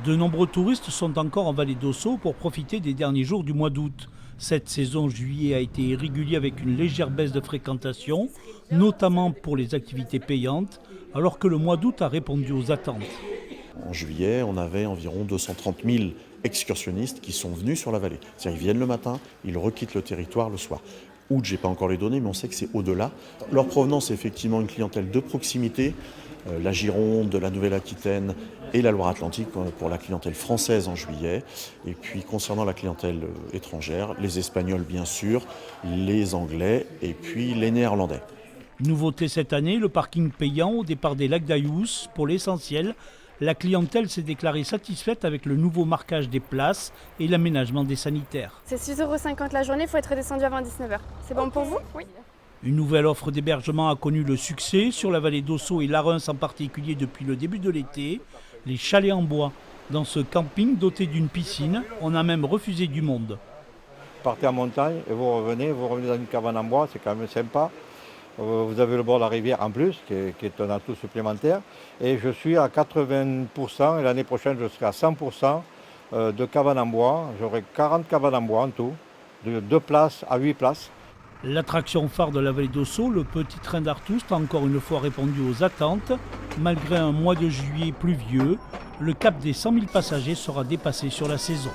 De nombreux touristes sont encore en vallée d'Ossau pour profiter des derniers jours du mois d'août. Cette saison juillet a été irrégulière avec une légère baisse de fréquentation, notamment pour les activités payantes, alors que le mois d'août a répondu aux attentes. En juillet, on avait environ 230 000 excursionnistes qui sont venus sur la vallée. C'est-à-dire ils viennent le matin, ils requittent le territoire le soir. Août, je n'ai pas encore les données, mais on sait que c'est au-delà. Leur provenance est effectivement une clientèle de proximité, la Gironde, la Nouvelle-Aquitaine et la Loire-Atlantique pour la clientèle française en juillet. Et puis concernant la clientèle étrangère, les Espagnols bien sûr, les Anglais et puis les Néerlandais. Nouveauté cette année, le parking payant au départ des lacs d'Ayous. Pour l'essentiel, la clientèle s'est déclarée satisfaite avec le nouveau marquage des places et l'aménagement des sanitaires. C'est 6,50 € la journée, il faut être descendu avant 19 h. C'est bon pour vous? Oui. Une nouvelle offre d'hébergement a connu le succès sur la vallée d'Ossau et Larens en particulier depuis le début de l'été, les chalets en bois. Dans ce camping doté d'une piscine, on a même refusé du monde. Vous partez en montagne et vous revenez dans une cabane en bois, c'est quand même sympa. Vous avez le bord de la rivière en plus, qui est un atout supplémentaire. Et je suis à 80% et l'année prochaine je serai à 100% de cabanes en bois. J'aurai 40 cabanes en bois en tout, de 2 places à 8 places. L'attraction phare de la vallée d'Ossau, le petit train d'Artoust, a encore une fois répondu aux attentes. Malgré un mois de juillet pluvieux, le cap des 100 000 passagers sera dépassé sur la saison.